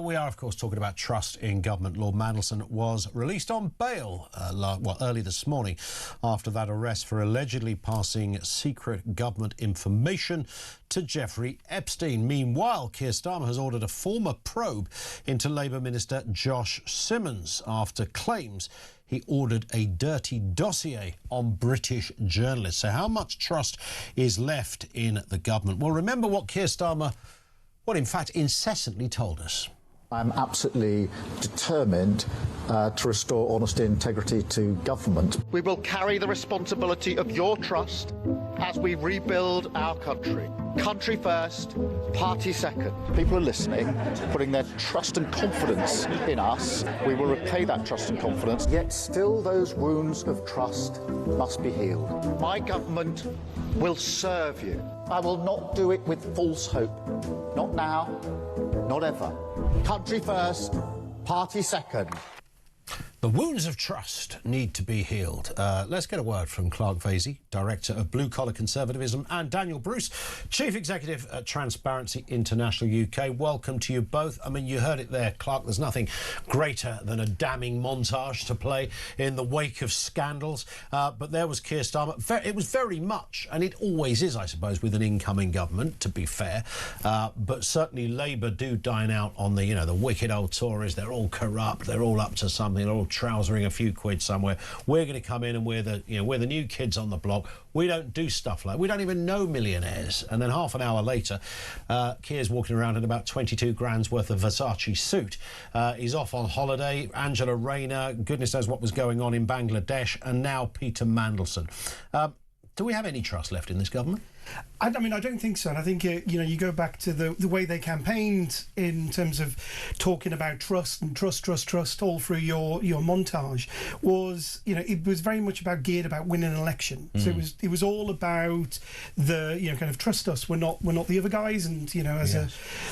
We are, of course, talking about trust in government. Lord Mandelson was released on bail early this morning after that arrest for allegedly passing secret government information to Jeffrey Epstein. Meanwhile, Keir Starmer has ordered a former probe into Labour Minister Josh Simmons after claims he ordered a dirty dossier on British journalists. So how much trust is left in the government? Well, remember what Keir Starmer, in fact, incessantly told us. I'm absolutely determined to restore honesty and integrity to government. We will carry the responsibility of your trust as we rebuild our country. Country first, party second. People are listening, putting their trust and confidence in us. We will repay that trust and confidence. Yet still those wounds of trust must be healed. My government will serve you. I will not do it with false hope. Not now, not ever. Country first, party second. The wounds of trust need to be healed. Let's get a word from Clark Vasey, Director of Blue Collar Conservatism, and Daniel Bruce, Chief Executive at Transparency International UK. Welcome to you both. I mean, you heard it there, Clark. There's nothing greater than a damning montage to play in the wake of scandals. But there was Keir Starmer. It was very much, and it always is, I suppose, with an incoming government, to be fair. But certainly Labour do dine out on the wicked old Tories. They're all corrupt. They're all up to something. They're all trousering a few quid somewhere. We're going to come in and we're the new kids on the block. We don't do stuff like, we don't even know millionaires. And then half an hour later, Keir's walking around in about 22 grand's worth of Versace suit. He's off on holiday. Angela Rayner, goodness knows what was going on in Bangladesh, and now Peter Mandelson. Do we have any trust left in this government? I mean, I don't think so. And I think, you go back to the way they campaigned in terms of talking about trust and trust all through your montage was, it was very much about geared about winning an election. So it was all about the, kind of trust us. We're not the other guys. And,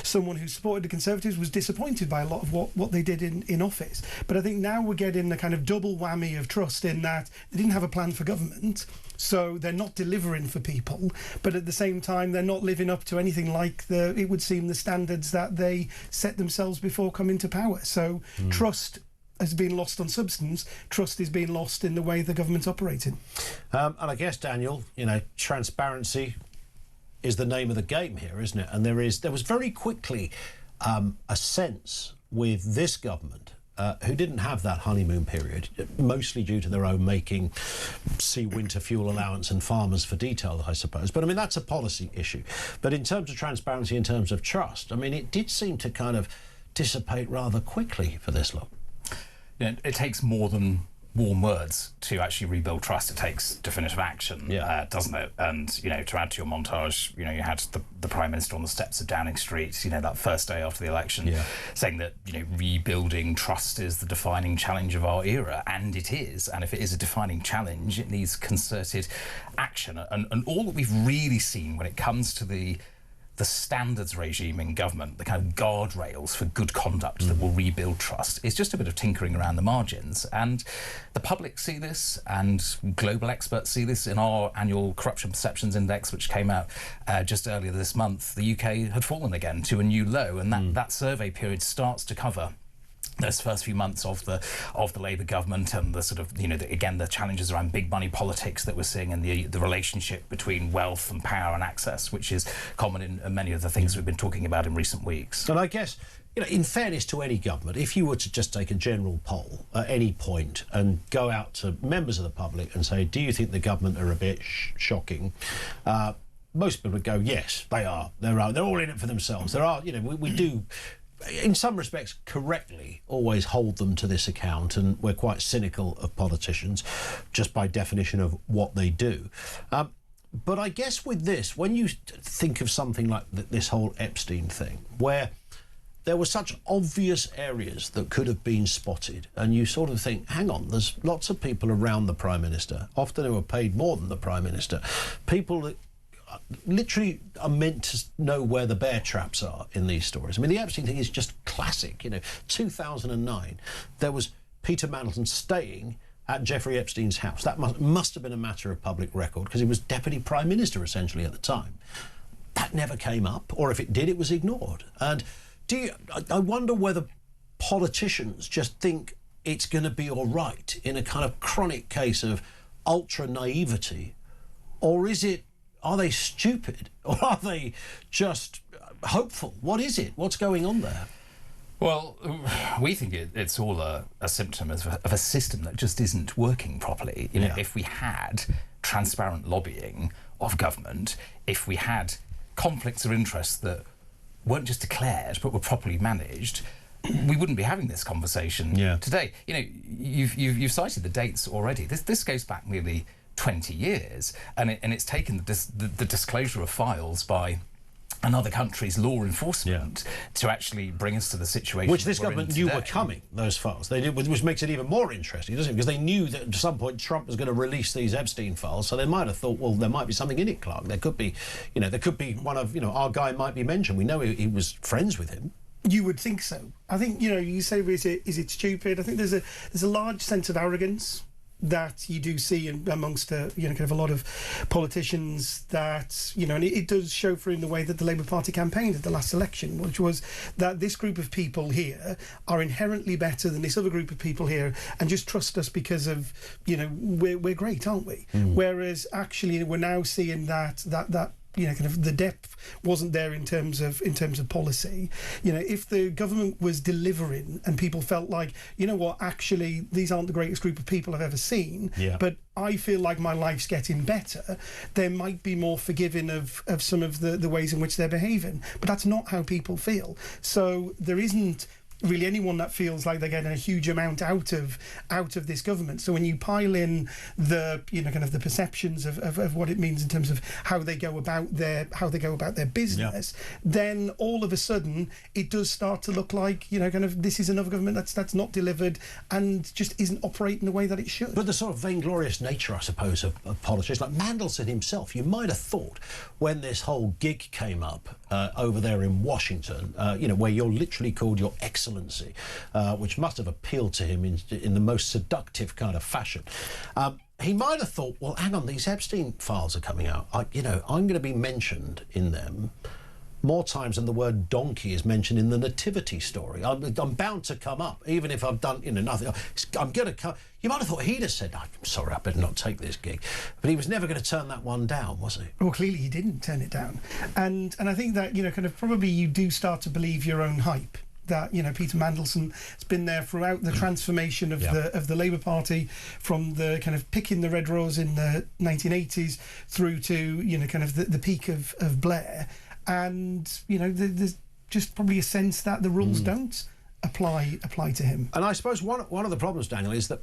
someone who supported the Conservatives was disappointed by a lot of what they did in office. But I think now we're getting the kind of double whammy of trust in that they didn't have a plan for government. So they're not delivering for people, but at the same time, they're not living up to anything like it would seem, the standards that they set themselves before coming to power. So trust has been lost on substance. Trust is being lost in the way the government's operating. And I guess, Daniel, transparency is the name of the game here, isn't it? And there was very quickly a sense with this government who didn't have that honeymoon period, mostly due to their own making, see winter fuel allowance and farmers for detail, I suppose. But I mean, that's a policy issue. But in terms of transparency, in terms of trust, I mean, it did seem to kind of dissipate rather quickly for this lot. It takes more than warm words to actually rebuild trust. It takes definitive action, doesn't it? And, to add to your montage, you had the Prime Minister on the steps of Downing Street, that first day after the election, saying that, rebuilding trust is the defining challenge of our era. And it is. And if it is a defining challenge, it needs concerted action. And all that we've really seen when it comes to the standards regime in government, the kind of guardrails for good conduct that will rebuild trust, is just a bit of tinkering around the margins. And the public see this, and global experts see this. In our annual Corruption Perceptions Index, which came out just earlier this month, the UK had fallen again to a new low, and that survey period starts to cover those first few months of the Labour government, and the sort of, again, the challenges around big money politics that we're seeing, and the relationship between wealth and power and access, which is common in many of the things we've been talking about in recent weeks. And I guess, in fairness to any government, if you were to just take a general poll at any point and go out to members of the public and say, do you think the government are a bit shocking? Most people would go, yes, they are. They're all in it for themselves. There are, we do, in some respects, correctly always hold them to this account, and we're quite cynical of politicians just by definition of what they do. But I guess with this, when you think of something like this whole Epstein thing, where there were such obvious areas that could have been spotted, and you sort of think, hang on, there's lots of people around the Prime Minister, often who are paid more than the Prime Minister, people that literally are meant to know where the bear traps are in these stories. I mean, the Epstein thing is just classic. 2009, there was Peter Mandelson staying at Jeffrey Epstein's house. That must have been a matter of public record, because he was Deputy Prime Minister, essentially, at the time. That never came up, or if it did, it was ignored. And I wonder whether politicians just think it's going to be all right in a kind of chronic case of ultra naivety, or are they stupid, or are they just hopeful? What is it? What's going on there? Well, we think it's all a symptom of a system that just isn't working properly. You know, if we had transparent lobbying of government, if we had conflicts of interest that weren't just declared but were properly managed, we wouldn't be having this conversation today. You know, you've cited the dates already. This goes back nearly 20 years, and it's taken the disclosure of files by another country's law enforcement to actually bring us to the situation which this government knew were coming, those files. They did, which makes it even more interesting, doesn't it? Because they knew that at some point Trump was going to release these Epstein files, so they might have thought, well, there might be something in it, Clark. There could be, there could be one of, our guy might be mentioned. We know he was friends with him. You would think so. I think, you say, is it stupid? I think there's a large sense of arrogance that you do see amongst kind of a lot of politicians, that and it does show through in the way that the Labour Party campaigned at the last election, which was that this group of people here are inherently better than this other group of people here, and just trust us because of we're great, aren't we? Whereas actually we're now seeing that kind of the depth wasn't there in terms of policy. If the government was delivering and people felt like, actually these aren't the greatest group of people I've ever seen, but I feel like my life's getting better, they might be more forgiving of some of the ways in which they're behaving. But that's not how people feel. So there isn't really anyone that feels like they're getting a huge amount out of this government. So when you pile in the kind of the perceptions of what it means in terms of how they go about their business, then all of a sudden it does start to look like kind of this is another government that's not delivered and just isn't operating the way that it should. But the sort of vainglorious nature, I suppose, of politicians like Mandelson himself, you might have thought when this whole gig came up over there in Washington, where you're literally called your excellency, which must have appealed to him in the most seductive kind of fashion. He might have thought, well, hang on, these Epstein files are coming out. I'm going to be mentioned in them more times than the word donkey is mentioned in the nativity story. I'm bound to come up, even if I've done nothing. I'm going to come. You might have thought he'd have said, I'm sorry, I better not take this gig. But he was never going to turn that one down, was he? Well, clearly he didn't turn it down. And I think that, kind of probably you do start to believe your own hype. That Peter Mandelson has been there throughout the transformation of the Labour Party, from the kind of picking the red rose in the 1980s through to kind of the peak of Blair, and there's just probably a sense that the rules don't apply to him. And I suppose one of the problems, Daniel, is that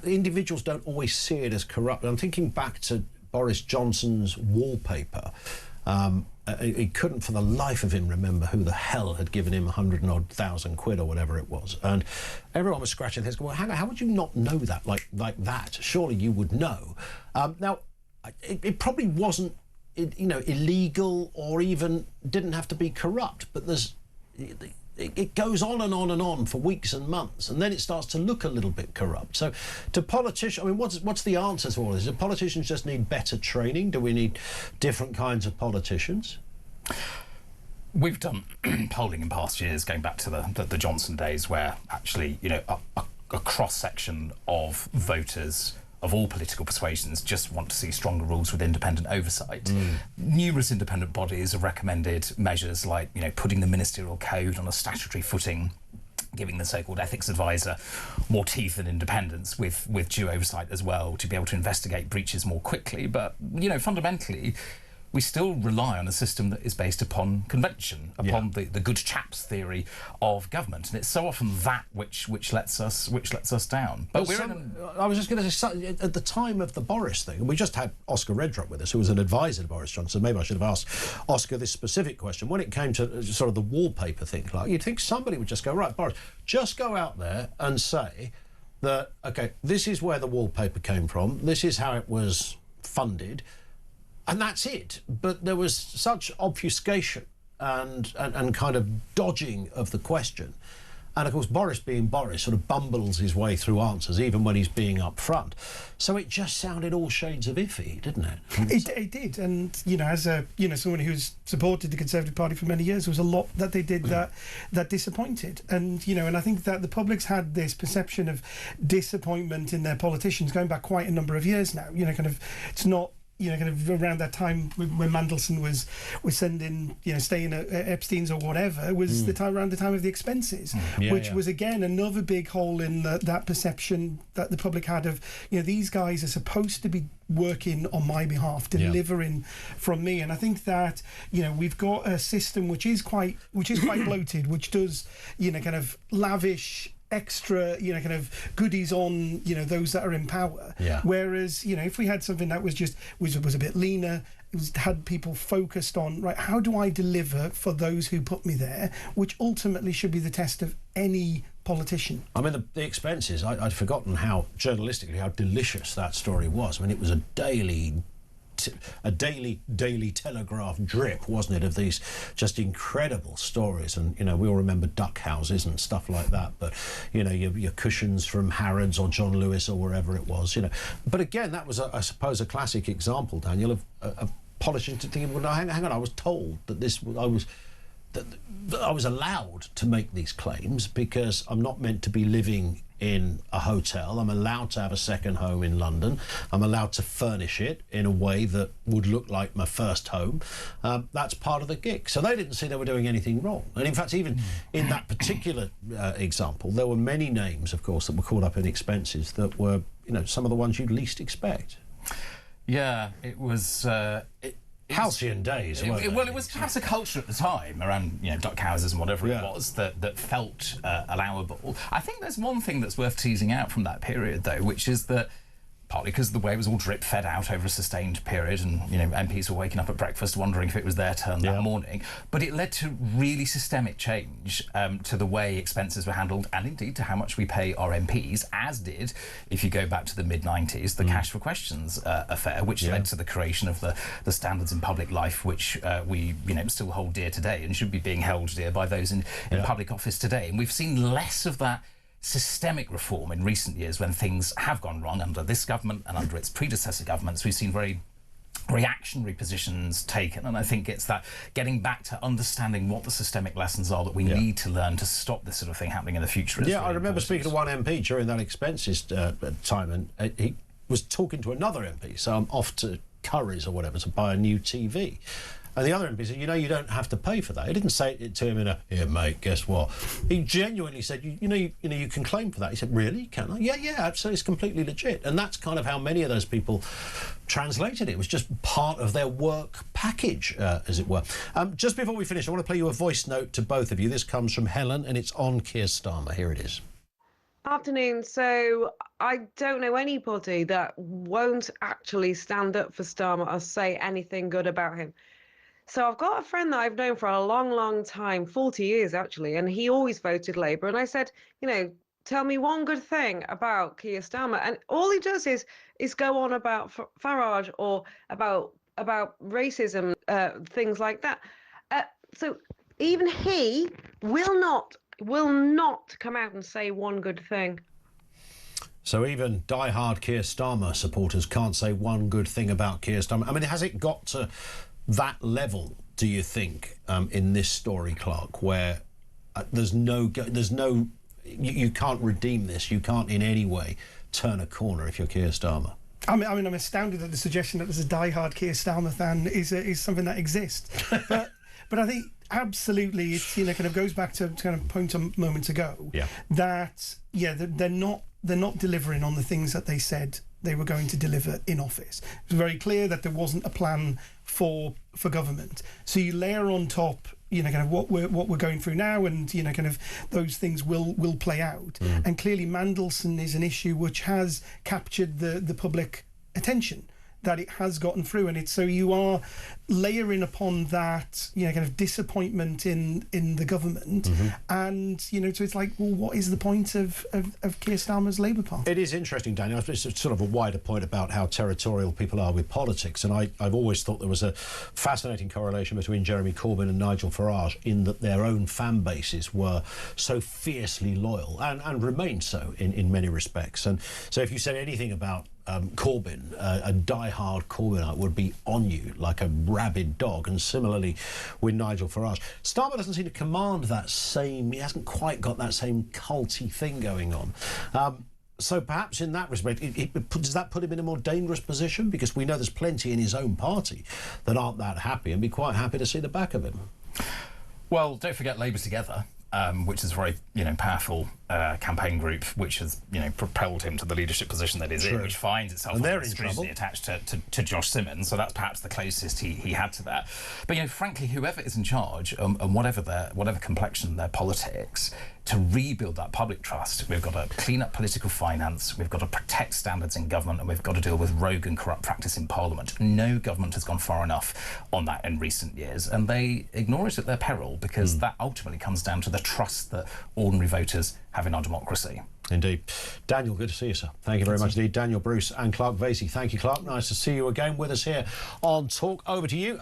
individuals don't always see it as corrupt. I'm thinking back to Boris Johnson's wallpaper. He couldn't for the life of him remember who the hell had given him 100,000 quid or whatever it was, and everyone was scratching their heads going, well, hang on, how would you not know that like that? Surely you would know. Now it probably wasn't illegal, or even didn't have to be corrupt, but it goes on and on and on for weeks and months, and then it starts to look a little bit corrupt. So to politicians, I mean, what's the answer to all this? Do politicians just need better training? Do we need different kinds of politicians? We've done polling in past years, going back to the Johnson days, where actually, a cross-section of voters of all political persuasions just want to see stronger rules with independent oversight. Numerous independent bodies have recommended measures like, putting the ministerial code on a statutory footing, giving the so-called ethics advisor more teeth and independence with due oversight as well, to be able to investigate breaches more quickly. But, fundamentally, we still rely on a system that is based upon convention, upon the good chaps theory of government, and it's so often that which lets us down. But I was just going to say, at the time of the Boris thing, we just had Oscar Redrup with us, who was an advisor to Boris Johnson. Maybe I should have asked Oscar this specific question. When it came to sort of the wallpaper thing, like, you'd think somebody would just go, right, Boris, just go out there and say that, okay, this is where the wallpaper came from, this is how it was funded, and that's it. But there was such obfuscation and kind of dodging of the question And of course, Boris, being Boris, sort of bumbles his way through answers, even when he's being upfront. So it just sounded all shades of iffy, didn't it? It did. And, as someone who's supported the Conservative Party for many years, there was a lot that they did that disappointed. And, and I think that the public's had this perception of disappointment in their politicians going back quite a number of years now. It's not, kind of around that time when Mandelson was sending, staying at Epstein's or whatever, was around the time of the expenses, which was again another big hole in that perception that the public had of, these guys are supposed to be working on my behalf, delivering from me. And I think that, we've got a system which is quite bloated, which does, kind of lavish extra, kind of goodies on, those that are in power. Yeah. Whereas, if we had something that was a bit leaner, had people focused on, right, how do I deliver for those who put me there, which ultimately should be the test of any politician. I mean, the expenses, I'd forgotten how, journalistically, how delicious that story was. I mean, it was a daily Telegraph drip, wasn't it, of these just incredible stories. And we all remember duck houses and stuff like that, but your cushions from Harrods or John Lewis or wherever it was. But again, that was I suppose a classic example, Daniel, of politicians thinking, well, no, hang on, I was told that I was allowed to make these claims because I'm not meant to be living in a hotel. I'm allowed to have a second home in London. I'm allowed to furnish it in a way that would look like my first home. That's part of the gig. So they didn't see they were doing anything wrong. And in fact, even in that particular example, there were many names, of course, that were caught up in expenses that were, some of the ones you'd least expect. Yeah, it was... halcyon days, weren't they? Well, it was perhaps a culture at the time around, duck houses and whatever it was that felt allowable. I think there's one thing that's worth teasing out from that period, though, which is that partly because the way it was all drip-fed out over a sustained period and, MPs were waking up at breakfast wondering if it was their turn that morning. But it led to really systemic change to the way expenses were handled and indeed to how much we pay our MPs, as did, if you go back to the mid-90s, the Cash for Questions affair, which led to the creation of the standards in public life, which we, still hold dear today and should be being held dear by those in public office today. And we've seen less of that systemic reform in recent years when things have gone wrong under this government and under its predecessor governments. We've seen very reactionary positions taken, and I think it's that getting back to understanding what the systemic lessons are that we need to learn to stop this sort of thing happening in the future. Yeah, really I remember speaking to one MP during that expenses time, and he was talking to another MP, so I'm off to Curry's or whatever to buy a new TV. And the other MP said, you don't have to pay for that. He didn't say it to him in a, here, mate, guess what? He genuinely said, you can claim for that. He said, really? Can I? Yeah, absolutely. It's completely legit. And that's kind of how many of those people translated it. It was just part of their work package, as it were. Just before we finish, I want to play you a voice note to both of you. This comes from Helen, and it's on Keir Starmer. Here it is. Afternoon. So I don't know anybody that won't actually stand up for Starmer or say anything good about him. So I've got a friend that I've known for a long, long time, 40 years actually, and he always voted Labour. And I said, tell me one good thing about Keir Starmer. And all he does is go on about Farage or about racism, things like that. So even he will not come out and say one good thing. So even die-hard Keir Starmer supporters can't say one good thing about Keir Starmer. I mean, has it got to that level, do you think, in this story, Clark, where you can't redeem this, you can't in any way turn a corner if you're Keir Starmer? I mean, I'm astounded at the suggestion that there's a die-hard Keir Starmer fan is something that exists. But I think absolutely, it kind of goes back to kind of point a moment ago. Yeah. That they're not delivering on the things that they said they were going to deliver in office. It was very clear that there wasn't a plan for government. So you layer on top, kind of what we're going through now, and kind of those things will play out. And clearly, Mandelson is an issue which has captured the public attention. that it has gotten through, and it's so you are layering upon that, you know, kind of disappointment in the government, and you know, so it's like, well, what is the point of Keir Starmer's Labour Party? It is interesting, Daniel. It's sort of a wider point about how territorial people are with politics, and I've always thought there was a fascinating correlation between Jeremy Corbyn and Nigel Farage in that their own fan bases were so fiercely loyal and remain so in many respects. And so if you said anything about Corbyn, a die-hard Corbynite would be on you like a rabid dog, and similarly with Nigel Farage. Starmer doesn't seem to command that same, he hasn't quite got that same culty thing going on. So perhaps in that respect, does that put him in a more dangerous position? Because we know there's plenty in his own party that aren't that happy and be quite happy to see the back of him. Well, don't forget Labour Together, which is a very, you know, powerful campaign group, which has, you know, propelled him to the leadership position that he's in, which finds itself exclusively attached to Josh Simmons. So that's perhaps the closest he had to that. But, you know, frankly, whoever is in charge, and whatever complexion their politics, to rebuild that public trust, we've got to clean up political finance, we've got to protect standards in government, and we've got to deal with rogue and corrupt practice in Parliament. No government has gone far enough on that in recent years, and they ignore it at their peril, because that ultimately comes down to the trust that ordinary voters have in our democracy. Indeed. Daniel, good to see you, sir. Thank you very much indeed. Daniel Bruce and Clark Vasey. Thank you, Clark. Nice to see you again with us here on Talk. Over to you.